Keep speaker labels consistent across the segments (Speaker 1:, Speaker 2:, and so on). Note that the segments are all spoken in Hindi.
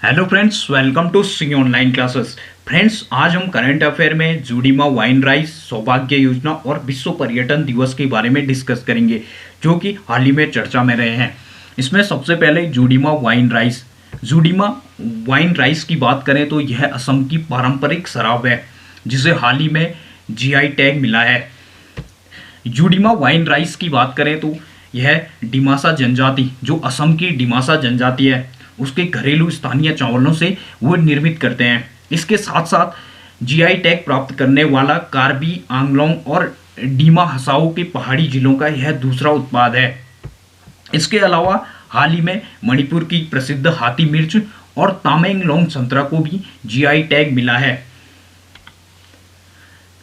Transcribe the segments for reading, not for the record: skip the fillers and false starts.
Speaker 1: Hello friends, welcome to C online classes. Friends, आज हम करंट अफेयर में जुडीमा वाइन राइस सौभाग्य योजना और विश्व पर्यटन दिवस के बारे में डिस्कस करेंगे, जो कि हाल ही में चर्चा में रहे हैं। इसमें सबसे पहले Judima wine rice. Judima wine rice की बात करें तो यह असम की पारंपरिक शराब है, जिसे हाल ही में जीआई टैग मिला है। जुडीमा वाइन राइस की बात करें तो यह डिमासा जनजाति, जो असम की डिमासा जनजाति है, उसके घरेलू स्थानीय चावलों से वो निर्मित करते हैं। इसके साथ साथ जीआई टैग प्राप्त करने वाला कार्बी आंगलोंग और डीमा हसाओ के पहाड़ी जिलों का यह दूसरा उत्पाद है। इसके अलावा हाल ही में मणिपुर की प्रसिद्ध हाथी मिर्च और तामेंगलोंग संतरा को भी जीआई टैग मिला है।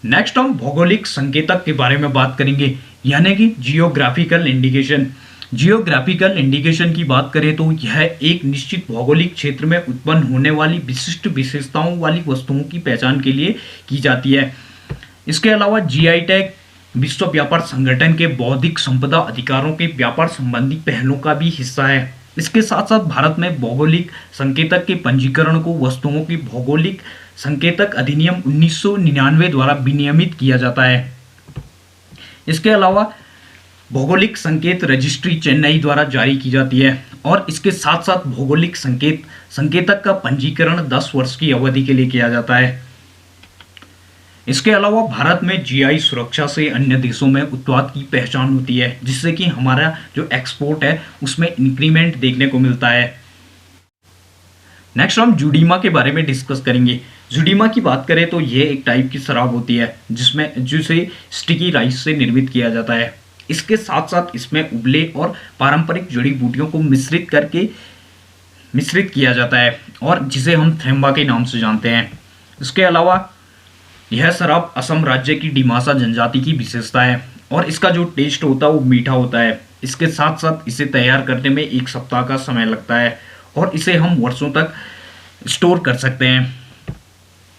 Speaker 1: नेक्स्ट हम भौगोलिक संकेतक के बारे में बात करेंगे, यानी कि जियोग्राफिकल इंडिकेशन। जियोग्राफिकल इंडिकेशन की बात करें तो यह एक निश्चित भौगोलिक क्षेत्र में उत्पन्न होने वाली विशिष्ट विशेषताओं वाली वस्तुओं की पहचान के लिए की जाती है। इसके अलावा जीआई टैग विश्व व्यापार संगठन के बौद्धिक संपदा अधिकारों के व्यापार संबंधी पहलों का भी हिस्सा है। इसके साथ साथ भारत में भौगोलिक संकेतक के पंजीकरण को वस्तुओं की भौगोलिक संकेतक अधिनियम 1999 द्वारा विनियमित किया जाता है। इसके अलावा भौगोलिक संकेत रजिस्ट्री चेन्नई द्वारा जारी की जाती है, और इसके साथ साथ भौगोलिक संकेतक का पंजीकरण 10 वर्ष की अवधि के लिए किया जाता है। इसके अलावा भारत में जीआई सुरक्षा से अन्य देशों में उत्पाद की पहचान होती है, जिससे कि हमारा जो एक्सपोर्ट है उसमें इंक्रीमेंट देखने को मिलता है। नेक्स्ट हम जुडीमा के बारे में डिस्कस करेंगे। जुडीमा की बात करें तो यह एक टाइप की शराब होती है जिसे स्टिकी राइस से निर्मित किया जाता है। इसके साथ साथ इसमें उबले और पारंपरिक जड़ी बूटियों को मिश्रित किया जाता है, और जिसे हम थेम्बा के नाम से जानते हैं। इसके अलावा यह शराब असम राज्य की डिमासा जनजाति की विशेषता है, और इसका जो टेस्ट होता है वो मीठा होता है। इसके साथ साथ इसे तैयार करने में 1 सप्ताह का समय लगता है, और इसे हम वर्षों तक स्टोर कर सकते हैं।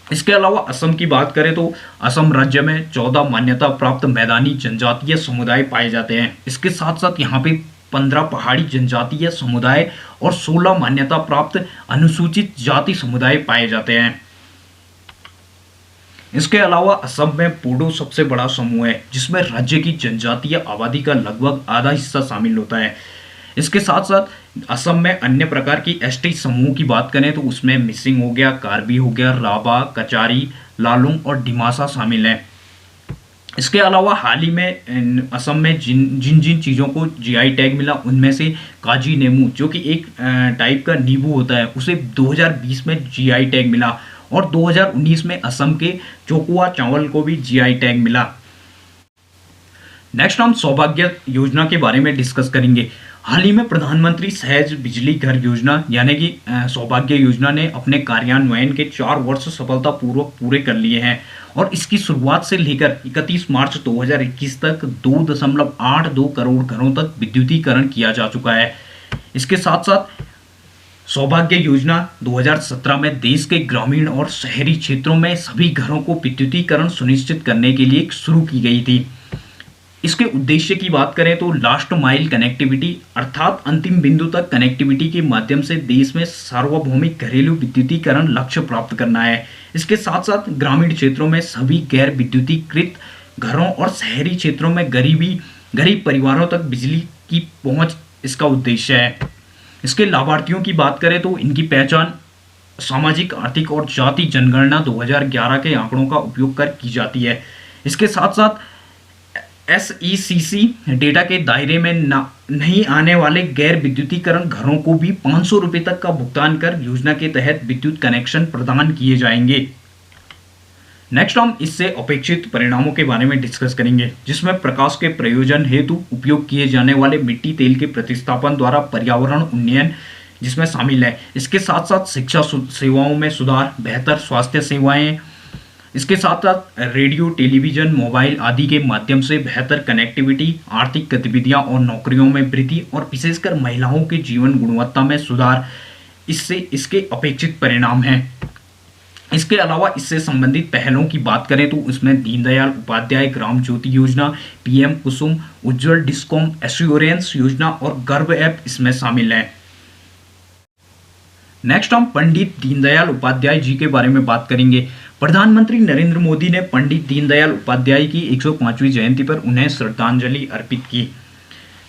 Speaker 1: इसके अलावा असम की बात करें तो असम राज्य में 14 मान्यता प्राप्त मैदानी जनजातीय समुदाय पाए जाते हैं। इसके साथ साथ यहाँ पे 15 पहाड़ी जनजातीय समुदाय और 16 मान्यता प्राप्त अनुसूचित जाति समुदाय पाए जाते हैं। इसके अलावा असम में बोडो सबसे बड़ा समूह है, जिसमें राज्य की जनजातीय आबादी का लगभग आधा हिस्सा शामिल होता है। इसके साथ साथ असम में अन्य प्रकार की एसटी समूह की बात करें तो उसमें मिसिंग हो गया, कार्बी हो गया, राभा, कचारी, लालुंग और डिमासा शामिल है। इसके अलावा हाल ही में असम में जिन जिन चीज़ों को जीआई टैग मिला, उनमें से काजी नेमू, जो कि एक टाइप का नींबू होता है, उसे 2020 में जीआई टैग मिला, और 2019 में असम के चोकुआ चावल को भी जीआई टैग मिला। नेक्स्ट हम सौभाग्य योजना के बारे में डिस्कस करेंगे। हाल ही में प्रधानमंत्री सहज बिजली घर योजना यानी कि सौभाग्य योजना ने अपने कार्यान्वयन के 4 वर्ष सफलतापूर्वक पूरे कर लिए हैं, और इसकी शुरुआत से लेकर 31 मार्च 2021 तक 2.82 करोड़ घरों तक विद्युतीकरण किया जा चुका है। इसके साथ साथ सौभाग्य योजना 2017 में देश के ग्रामीण और शहरी क्षेत्रों में सभी घरों को विद्युतीकरण सुनिश्चित करने के लिए शुरू की गई थी। इसके उद्देश्य की बात करें तो लास्ट माइल कनेक्टिविटी, अर्थात अंतिम बिंदु तक कनेक्टिविटी के माध्यम से देश में सार्वभौमिक घरेलू विद्युतीकरण लक्ष्य प्राप्त करना है। इसके साथ साथ ग्रामीण क्षेत्रों में सभी गैर विद्युतीकृत घरों और शहरी क्षेत्रों में गरीब परिवारों तक बिजली की पहुंच इसका उद्देश्य है। इसके लाभार्थियों की बात करें तो इनकी पहचान सामाजिक, आर्थिक और जाति जनगणना 2011 के आंकड़ों का उपयोग कर की जाती है। इसके साथ साथ SECC डेटा के दायरे में नहीं आने वाले गैर विद्युतीकरण घरों को भी 500 रुपये तक का भुगतान कर योजना के तहत विद्युत कनेक्शन प्रदान किए जाएंगे। नेक्स्ट हम इससे अपेक्षित परिणामों के बारे में डिस्कस करेंगे, जिसमें प्रकाश के प्रयोजन हेतु उपयोग किए जाने वाले मिट्टी तेल के प्रतिस्थापन द्वारा पर्यावरण उन्नयन जिसमें शामिल है। इसके साथ साथ शिक्षा सेवाओं में सुधार, बेहतर स्वास्थ्य सेवाएं, इसके साथ साथ रेडियो, टेलीविजन, मोबाइल आदि के माध्यम से बेहतर कनेक्टिविटी, आर्थिक गतिविधियां और नौकरियों में वृद्धि, और विशेषकर महिलाओं के जीवन गुणवत्ता में सुधार इसके अपेक्षित परिणाम हैं। इसके अलावा इससे संबंधित पहलों की बात करें तो उसमें दीनदयाल उपाध्याय ग्राम ज्योति योजना, PM कुसुम, उज्ज्वल डिस्कॉम एश्योरेंस योजना और गर्व ऐप इसमें शामिल है। नेक्स्ट हम पंडित दीनदयाल उपाध्याय जी के बारे में बात करेंगे। प्रधानमंत्री नरेंद्र मोदी ने पंडित दीनदयाल उपाध्याय की 105वीं जयंती पर उन्हें श्रद्धांजलि अर्पित की।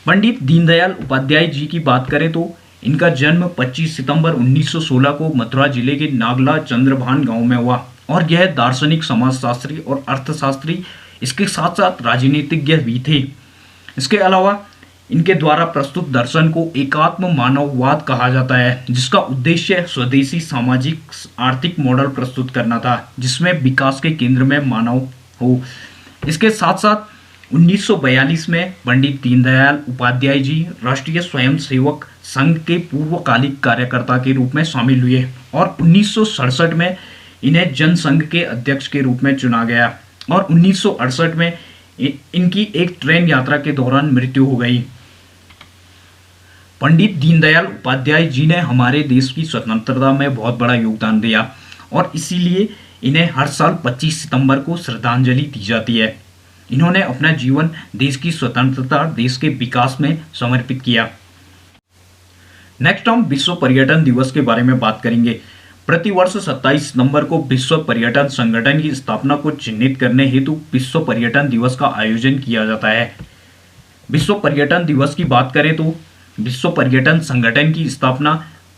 Speaker 1: पंडित दीनदयाल उपाध्याय जी की बात करें तो इनका जन्म 25 सितंबर 1916 को मथुरा जिले के नागला चंद्रभान गांव में हुआ और यह दार्शनिक, समाजशास्त्री और अर्थशास्त्री, इसके साथ साथ राजनीतिज्ञ भी थे। इसके अलावा इनके द्वारा प्रस्तुत दर्शन को एकात्म मानववाद कहा जाता है, जिसका उद्देश्य स्वदेशी सामाजिक आर्थिक मॉडल प्रस्तुत करना था जिसमें विकास के केंद्र में मानव हो। इसके साथ साथ 1942 में पंडित दीनदयाल उपाध्याय जी राष्ट्रीय स्वयंसेवक संघ के पूर्वकालिक कार्यकर्ता के रूप में शामिल हुए और 1967 में इन्हें जनसंघ के अध्यक्ष के रूप में चुना गया और 1968 में इनकी एक ट्रेन यात्रा के दौरान मृत्यु हो गई। पंडित दीनदयाल उपाध्याय जी ने हमारे देश की स्वतंत्रता में बहुत बड़ा योगदान दिया और इसीलिए इन्हें हर साल 25 सितंबर को श्रद्धांजलि दी जाती है। इन्होंने अपना जीवन देश की स्वतंत्रता, देश के विकास में समर्पित किया। नेक्स्ट हम विश्व पर्यटन दिवस के बारे में बात करेंगे। प्रतिवर्ष 27 सितंबर को विश्व पर्यटन संगठन की स्थापना को चिन्हित करने हेतु विश्व पर्यटन दिवस का आयोजन किया जाता है। विश्व पर्यटन दिवस की बात करें तो विश्व पर्यटन संगठन की स्थापना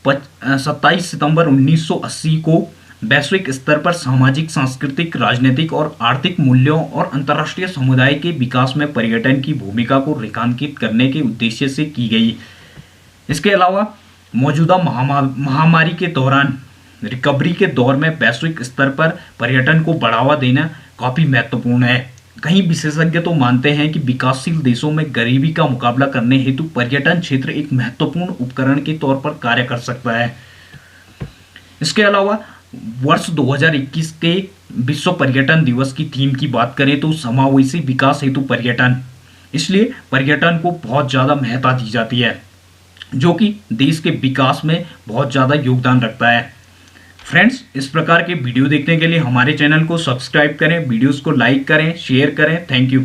Speaker 1: 27 सितंबर 1980 को वैश्विक स्तर पर सामाजिक, सांस्कृतिक, राजनीतिक और आर्थिक मूल्यों और अंतर्राष्ट्रीय समुदाय के विकास में पर्यटन की भूमिका को रेखांकित करने के उद्देश्य से की गई। इसके अलावा मौजूदा महामारी के दौरान रिकवरी के दौर में वैश्विक स्तर पर पर्यटन को बढ़ावा देना काफी महत्वपूर्ण है। कई विशेषज्ञ तो मानते हैं कि विकासशील देशों में गरीबी का मुकाबला करने हेतु पर्यटन क्षेत्र एक महत्वपूर्ण उपकरण के तौर पर कार्य कर सकता है। इसके अलावा वर्ष 2021 के विश्व पर्यटन दिवस की थीम की बात करें तो समावेशी विकास हेतु पर्यटन, इसलिए पर्यटन को बहुत ज़्यादा महत्ता दी जाती है जो कि देश के विकास में बहुत ज़्यादा योगदान रखता है। फ्रेंड्स, इस प्रकार के वीडियो देखने के लिए हमारे चैनल को सब्सक्राइब करें, वीडियोस को लाइक करें, शेयर करें। Thank you.